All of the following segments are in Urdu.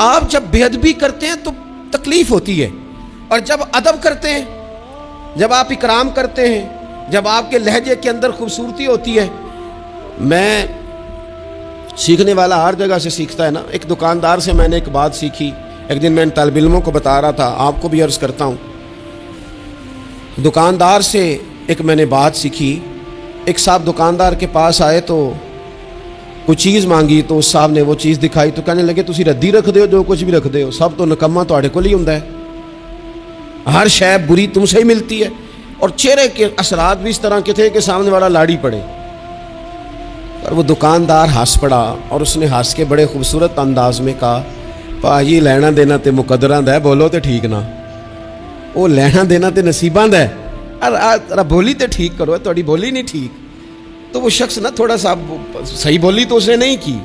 آپ جب بے ادبی کرتے ہیں تو تکلیف ہوتی ہے، اور جب ادب کرتے ہیں، جب آپ اکرام کرتے ہیں، جب آپ کے لہجے کے اندر خوبصورتی ہوتی ہے. میں سیکھنے والا ہر جگہ سے سیکھتا ہے نا. ایک دکاندار سے میں نے ایک بات سیکھی. ایک دن میں ان طالب علموں کو بتا رہا تھا، آپ کو بھی عرض کرتا ہوں. دکاندار سے ایک میں نے بات سیکھی. ایک صاحب دکاندار کے پاس آئے تو کوئی چیز مانگی، تو اس صاحب نے وہ چیز دکھائی تو کہنے لگے تسی ردی رکھ دے ہو، جو کچھ بھی رکھ دے ہو، سب تو نکما تواڈے کول ہی ہوندا ہے، ہر شے بری تم سے ہی ملتی ہے. اور چہرے کے اثرات بھی اس طرح کے تھے کہ سامنے والا لاڑی پڑے. اور وہ دکاندار ہنس پڑا، اور اس نے ہنس کے بڑے خوبصورت انداز میں کہا بھائی لینا دینا تے مقدراں دا ہے، بولو تے ٹھیک نہ. وہ لینا دینا تے نصیباں دا ہے، ذرا بولی تے ٹھیک کرو، تہاڈی بولی نہیں ٹھیک. تو وہ شخص نا تھوڑا سا صحیح بولی تو اس نے نہیں کی،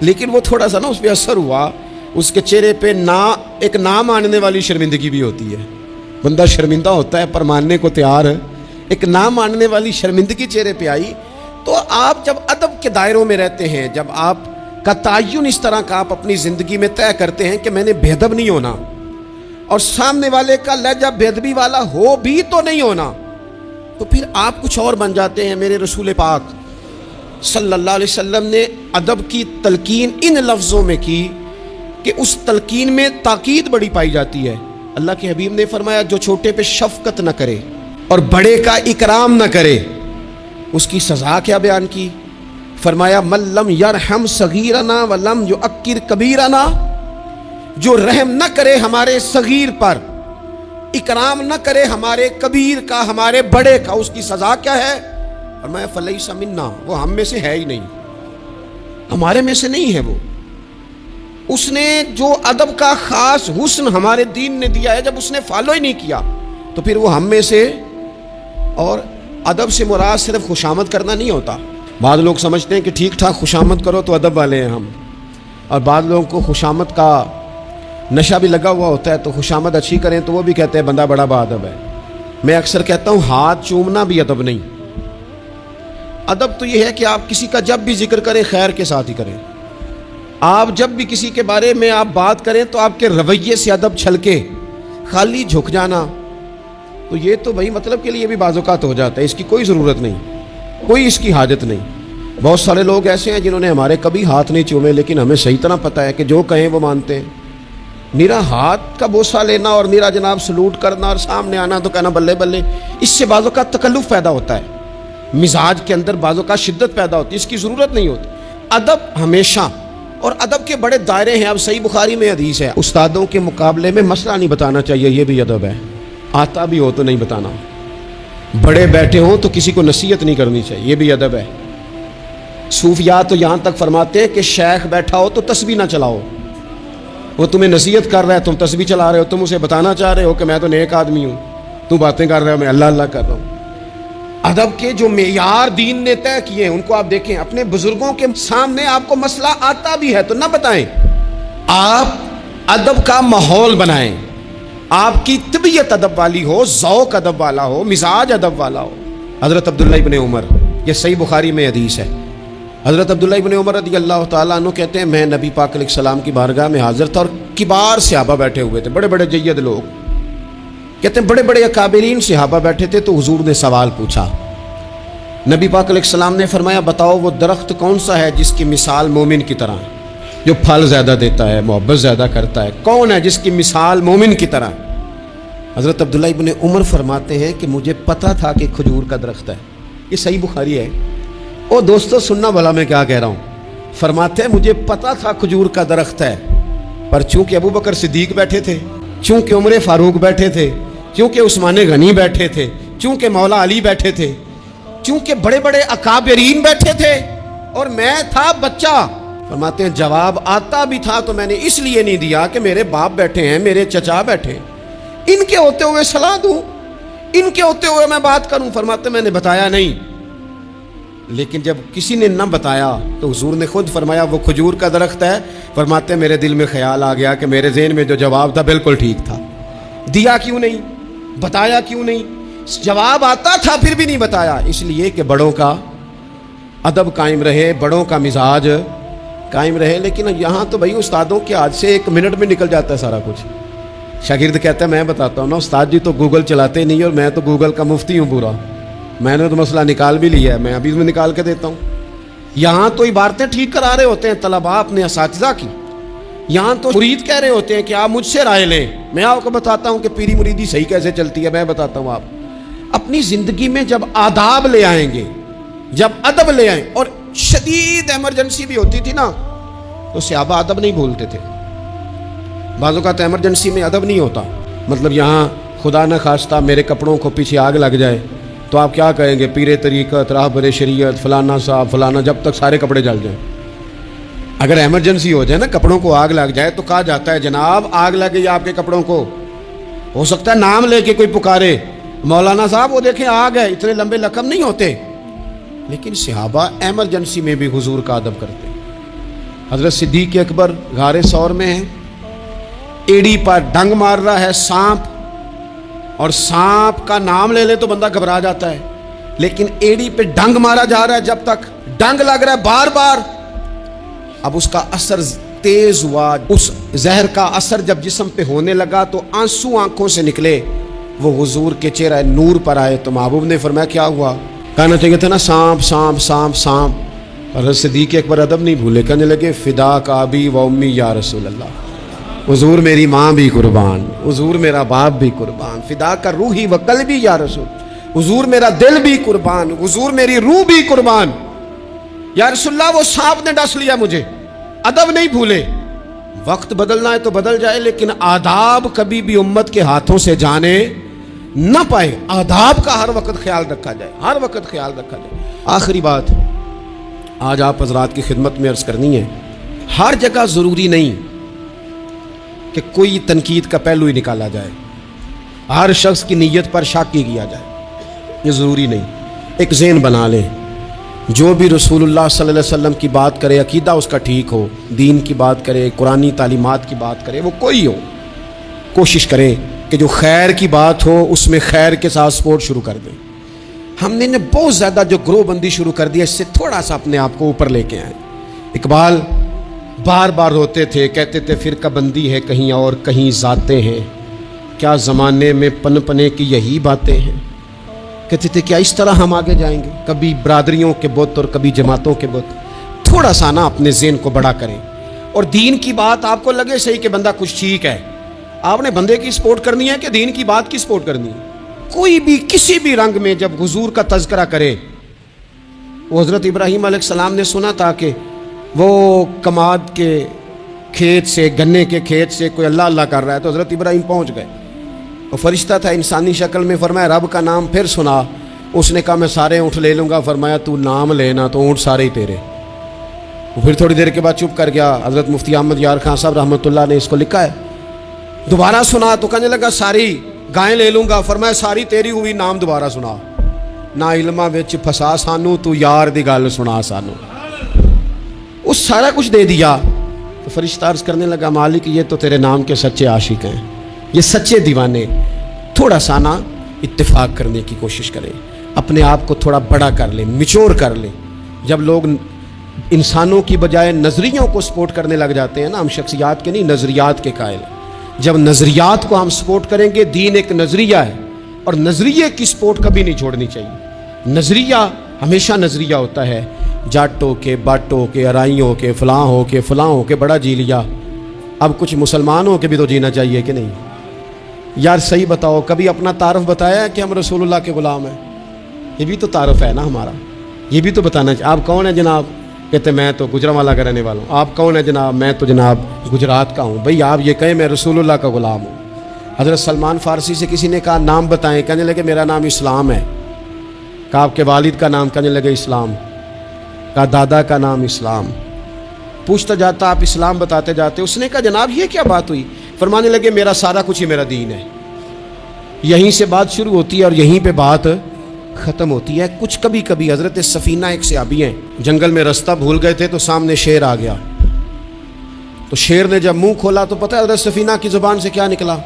لیکن وہ تھوڑا سا نا اس پہ اثر ہوا. اس کے چہرے پہ ایک نہ ماننے والی شرمندگی بھی ہوتی ہے. بندہ شرمندہ ہوتا ہے پر ماننے کو تیار ہے. ایک نہ ماننے والی شرمندگی چہرے پہ آئی. تو آپ جب ادب کے دائروں میں رہتے ہیں، جب آپ کا تعین اس طرح کا آپ اپنی زندگی میں طے کرتے ہیں کہ میں نے بے ادب نہیں ہونا، اور سامنے والے کا لہجہ بے ادبی والا ہو بھی تو نہیں ہونا، تو پھر آپ کچھ اور بن جاتے ہیں. میرے رسول پاک صلی اللہ علیہ وسلم نے ادب کی تلقین ان لفظوں میں کی کہ اس تلقین میں تاکید بڑی پائی جاتی ہے. اللہ کے حبیب نے فرمایا جو چھوٹے پہ شفقت نہ کرے اور بڑے کا اکرام نہ کرے اس کی سزا کیا بیان کی. فرمایا من لم یرحم صغیرنا ولم یؤکر کبیرنا، جو رحم نہ کرے ہمارے صغیر پر، اکرام نہ کرے ہمارے کبیر کا، ہمارے بڑے کا، اس کی سزا کیا ہے؟ فرمایا فلیس منا، وہ ہم میں سے ہے ہی نہیں، ہمارے میں سے نہیں ہے وہ. اس نے جو ادب کا خاص حسن ہمارے دین نے دیا ہے، جب اس نے فالو ہی نہیں کیا تو پھر وہ ہم میں سے. اور ادب سے مراد صرف خوشامد کرنا نہیں ہوتا. بعض لوگ سمجھتے ہیں کہ ٹھیک ٹھاک خوشامد کرو تو ادب والے ہیں ہم، اور بعض لوگوں کو خوشامد کا نشہ بھی لگا ہوا ہوتا ہے، تو خوشامد اچھی کریں تو وہ بھی کہتے ہیں بندہ بڑا با ادب ہے. میں اکثر کہتا ہوں ہاتھ چومنا بھی ادب نہیں. ادب تو یہ ہے کہ آپ کسی کا جب بھی ذکر کریں خیر کے ساتھ ہی کریں. آپ جب بھی کسی کے بارے میں آپ بات کریں تو آپ کے رویے سے ادب چھلکے. خالی جھک جانا تو یہ تو بھائی مطلب کے لیے بھی بعض اوقات ہو جاتا ہے، اس کی کوئی ضرورت نہیں، کوئی اس کی حاجت نہیں. بہت سارے لوگ ایسے ہیں جنہوں نے ہمارے کبھی ہاتھ نہیں چومے، لیکن ہمیں صحیح طرح پتہ ہے کہ جو کہیں وہ مانتے ہیں. میرا ہاتھ کا بوسہ لینا اور میرا جناب سلوٹ کرنا اور سامنے آنا تو کہنا بلے بلے، اس سے بعضوں کا تکلف پیدا ہوتا ہے، مزاج کے اندر بعضوں کا شدت پیدا ہوتی ہے، اس کی ضرورت نہیں ہوتی. ادب ہمیشہ، اور ادب کے بڑے دائرے ہیں. اب صحیح بخاری میں حدیث ہے استادوں کے مقابلے میں مسئلہ نہیں بتانا چاہیے، یہ بھی ادب ہے. آتا بھی ہو تو نہیں بتانا، بڑے بیٹھے ہوں تو کسی کو نصیحت نہیں کرنی چاہیے، یہ بھی ادب ہے. صوفیاء تو یہاں تک فرماتے ہیں کہ شیخ بیٹھا ہو تو تسبیح نہ چلاؤ، وہ تمہیں نصیحت کر رہا ہے، تم تسبیح چلا رہے ہو، تم اسے بتانا چاہ رہے ہو کہ میں تو نیک آدمی ہوں، تم باتیں کر رہے ہو میں اللہ اللہ کر رہا ہوں. ادب کے جو معیار دین نے طے کیے ہیں ان کو آپ دیکھیں. اپنے بزرگوں کے سامنے آپ کو مسئلہ آتا بھی ہے تو نہ بتائیں، آپ ادب کا ماحول بنائیں. آپ کی طبیعت ادب والی ہو، ذوق ادب والا ہو، مزاج ادب والا ہو. حضرت عبداللہ ابن عمر، یہ صحیح بخاری میں حدیث ہے. حضرت عبداللہ ابن عمر رضی اللہ تعالیٰ عنہ کہتے ہیں میں نبی پاک علیہ السلام کی بارگاہ میں حاضر تھا اور کبار صحابہ بیٹھے ہوئے تھے، بڑے بڑے جید لوگ. کہتے ہیں بڑے بڑے اکابرین صحابہ بیٹھے تھے. تو حضور نے سوال پوچھا. نبی پاک علیہ السلام نے فرمایا بتاؤ وہ درخت کون سا ہے جس کی مثال مومن کی طرح ہے، جو پھل زیادہ دیتا ہے، محبت زیادہ کرتا ہے؟ کون ہے جس کی مثال مومن کی طرح؟ حضرت عبداللہ ابن عمر فرماتے ہیں کہ مجھے پتا تھا کہ کھجور کا درخت ہے. یہ صحیح بخاری ہے. او دوستو سننا بھلا میں کیا کہہ رہا ہوں. فرماتے ہیں مجھے پتا تھا کھجور کا درخت ہے، پر چونکہ ابو بکر صدیق بیٹھے تھے، چونکہ عمر فاروق بیٹھے تھے، چونکہ عثمان غنی بیٹھے تھے، چونکہ مولا علی بیٹھے تھے، چونکہ بڑے بڑے اکابرین بیٹھے تھے اور میں تھا بچہ. فرماتے ہیں جواب آتا بھی تھا تو میں نے اس لیے نہیں دیا کہ میرے باپ بیٹھے ہیں، میرے چچا بیٹھے ہیں، ان کے ہوتے ہوئے صلاح دوں، ان کے ہوتے ہوئے میں بات کروں. فرماتے میں نے بتایا نہیں. لیکن جب کسی نے نہ بتایا تو حضور نے خود فرمایا وہ کھجور کا درخت ہے. فرماتے میرے دل میں خیال آ گیا کہ میرے ذہن میں جو جواب تھا بالکل ٹھیک تھا، دیا کیوں نہیں، بتایا کیوں نہیں؟ جواب آتا تھا پھر بھی نہیں بتایا، اس لیے کہ بڑوں کا ادب قائم رہے، بڑوں کا مزاج قائم رہے. لیکن یہاں تو بھائی استادوں کے ہاتھ سے 1 منٹ میں نکل جاتا ہے سارا کچھ. شاگرد کہتا ہے میں بتاتا ہوں نا استاد جی تو گوگل چلاتے نہیں اور میں تو گوگل کا مفتی ہوں پورا, میں نے تو مسئلہ نکال بھی لیا ہے, میں ابھی میں نکال کے دیتا ہوں. یہاں تو عبارتیں ٹھیک کرا رہے ہوتے ہیں طلباء اپنے اساتذہ کی, یہاں تو مرید کہہ رہے ہوتے ہیں کہ آپ مجھ سے رائے لیں. میں آپ کو بتاتا ہوں کہ پیری مریدی صحیح کیسے چلتی ہے, میں بتاتا ہوں. آپ اپنی زندگی میں جب آداب لے آئیں گے, جب ادب لے آئیں, اور شدید ایمرجنسی بھی ہوتی تھی نا تو صحابہ ادب نہیں بھولتے تھے. بعض اوقات ایمرجنسی میں ادب نہیں ہوتا, مطلب یہاں خدا نہ خواستہ میرے کپڑوں کو پیچھے آگ لگ جائے تو آپ کیا کہیں گے, پیر طریقت, راہبر شریعت, فلانا صاحب فلانا, جب تک سارے کپڑے جل جائیں. اگر ایمرجنسی ہو جائے نا, کپڑوں کو آگ لگ جائے تو کہا جاتا ہے جناب آگ لگ گئی آپ کے کپڑوں کو. ہو سکتا ہے نام لے کے کوئی پکارے, مولانا صاحب وہ دیکھیں آگ ہے, اتنے لمبے لقب نہیں ہوتے. لیکن صحابہ ایمرجنسی میں بھی حضور کا ادب کرتے. حضرت صدیق اکبر غار ثور میں ہیں, ایڑی پر ڈنگ مار رہا ہے سانپ, اور سانپ کا نام لے لے تو بندہ گھبرا جاتا ہے, لیکن ایڑی پہ ڈنگ مارا جا رہا ہے, جب تک ڈنگ لگ رہا ہے بار بار. اب اس کا اثر تیز ہوا, اس زہر کا اثر جب جسم پہ ہونے لگا تو آنسو آنکھوں سے نکلے, وہ حضور کے چہرہ نور پر آئے. تو محبوب نے فرمایا کیا ہوا؟ کہنا چاہیے تھا نا سانپ سانپ سانپ سانپ. حضرت صدیق اکبر ادب نہیں بھولے, کہنے لگے فدا کا ابی و امی یا رسول اللہ, حضور میری ماں بھی قربان, حضور میرا باپ بھی قربان, فدا کا روحی و قلبی یا رسول, حضور میرا دل بھی قربان, حضور میری روح بھی قربان. یا رسول اللہ وہ سانپ نے ڈس لیا مجھے. ادب نہیں بھولے. وقت بدلنا ہے تو بدل جائے, لیکن آداب کبھی بھی امت کے ہاتھوں سے جانے نہ پائے. آداب کا ہر وقت خیال رکھا جائے, ہر وقت خیال رکھا جائے. آخری بات آج آپ حضرات کی خدمت میں عرض کرنی ہے, ہر جگہ ضروری نہیں کہ کوئی تنقید کا پہلو ہی نکالا جائے, ہر شخص کی نیت پر شک ہی کیا جائے, یہ ضروری نہیں. ایک ذہن بنا لیں, جو بھی رسول اللہ صلی اللہ علیہ وسلم کی بات کرے, عقیدہ اس کا ٹھیک ہو, دین کی بات کرے, قرآنی تعلیمات کی بات کرے, وہ کوئی ہو, کوشش کریں کہ جو خیر کی بات ہو اس میں خیر کے ساتھ سپورٹ شروع کر دیں. ہم نے بہت زیادہ جو گروہ بندی شروع کر دی ہے, اس سے تھوڑا سا اپنے آپ کو اوپر لے کے آئیں. اقبال بار بار روتے تھے, کہتے تھے فرقہ بندی ہے کہیں اور کہیں ذاتیں ہیں, کیا زمانے میں پن پنے کی یہی باتیں ہیں. کہتے تھے کیا اس طرح ہم آگے جائیں گے, کبھی برادریوں کے بت اور کبھی جماعتوں کے بت. تھوڑا سا نا اپنے ذہن کو بڑا کریں, اور دین کی بات آپ کو لگے صحیح کہ بندہ کچھ ٹھیک ہے, آپ نے بندے کی سپورٹ کرنی ہے کہ دین کی بات کی سپورٹ کرنی ہے. کوئی بھی کسی بھی رنگ میں جب حضور کا تذکرہ کرے, وہ حضرت ابراہیم علیہ السلام نے سنا تھا کہ وہ کماد کے کھیت سے, گنے کے کھیت سے کوئی اللہ اللہ کر رہا ہے, تو حضرت ابراہیم پہنچ گئے. وہ فرشتہ تھا انسانی شکل میں, فرمایا رب کا نام پھر سنا. اس نے کہا میں سارے اونٹ لے لوں گا. فرمایا تو نام لینا تو اونٹ سارے ہی تیرے. وہ پھر تھوڑی دیر کے بعد چپ کر گیا. حضرت مفتی احمد یار خان صاحب رحمۃ اللہ نے اس کو لکھا ہے. دوبارہ سنا تو کہنے لگا ساری گائیں لے لوں گا. فرمایا ساری تیری ہوئی, نام دوبارہ سنا. نہ علماں وچ پھسا سانو, تو یار دی گل سنا سانو. اس سارا کچھ دے دیا. تو فرشتہ عرض کرنے لگا مالک یہ تو تیرے نام کے سچے عاشق ہیں, یہ سچے دیوانے. تھوڑا سا نا اتفاق کرنے کی کوشش کریں, اپنے آپ کو تھوڑا بڑا کر لیں, میچور کر لیں. جب لوگ انسانوں کی بجائے نظریوں کو سپورٹ کرنے لگ جاتے ہیں نا, ہم شخصیات کے نہیں نظریات کے قائل ہیں. جب نظریات کو ہم سپورٹ کریں گے, دین ایک نظریہ ہے اور نظریے کی سپورٹ کبھی نہیں چھوڑنی چاہیے. نظریہ ہمیشہ نظریہ ہوتا ہے. جٹ ہو کے, بٹ ہو کے, ارائی ہو کے, فلاں ہو کے, فلاں ہو کے بڑا جی لیا. اب کچھ مسلمان ہو کے بھی تو جینا چاہیے کہ نہیں؟ یار صحیح بتاؤ, کبھی اپنا تعارف بتایا ہے کہ ہم رسول اللہ کے غلام ہیں؟ یہ بھی تو تعارف ہے نا ہمارا, یہ بھی تو بتانا چاہیے. آپ کون ہیں جناب؟ کہتے میں تو گجرانوالہ کا رہنے والا ہوں. آپ کون ہیں جناب؟ میں تو جناب گجرات کا ہوں. بھئی آپ یہ کہیں میں رسول اللہ کا غلام ہوں. حضرت سلمان فارسی سے کسی نے کہا نام بتائیں, کہنے لگے میرا نام اسلام ہے. کہا آپ کے والد کا نام؟ کہنے لگے اسلام. کہا دادا کا نام اسلام. پوچھتا جاتا آپ اسلام بتاتے جاتے. اس نے کہا جناب یہ کیا بات ہوئی؟ فرمانے لگے میرا سارا کچھ ہی میرا دین ہے. یہیں سے بات شروع ہوتی ہے اور یہیں پہ بات ختم ہوتی ہے. کچھ کبھی کبھی حضرت سفینہ ایک صحابی ہیں, جنگل میں رستہ بھول گئے تھے تو سامنے شیر آ گیا. تو شیر نے جب منہ کھولا تو پتہ ہے حضرت سفینہ کی زبان سے کیا نکلا؟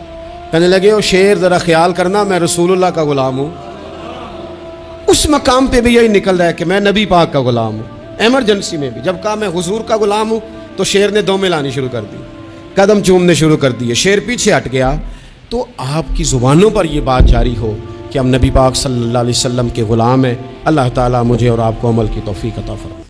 کہنے لگے او شیر ذرا خیال کرنا میں رسول اللہ کا غلام ہوں. اس مقام پہ بھی یہی نکل رہا ہے کہ میں نبی پاک کا غلام ہوں. ایمرجنسی میں بھی جب کہا میں حضور کا غلام ہوں, تو شیر نے دو ملانی شروع کر دی، قدم چومنے شروع کر دیے، شیر پیچھے ہٹ گیا. تو آپ کی زبانوں پر یہ بات جاری ہو کہ ہم نبی پاک صلی اللہ علیہ وسلم کے غلام ہیں. اللہ تعالیٰ مجھے اور آپ کو عمل کی توفیق عطا فرمائے.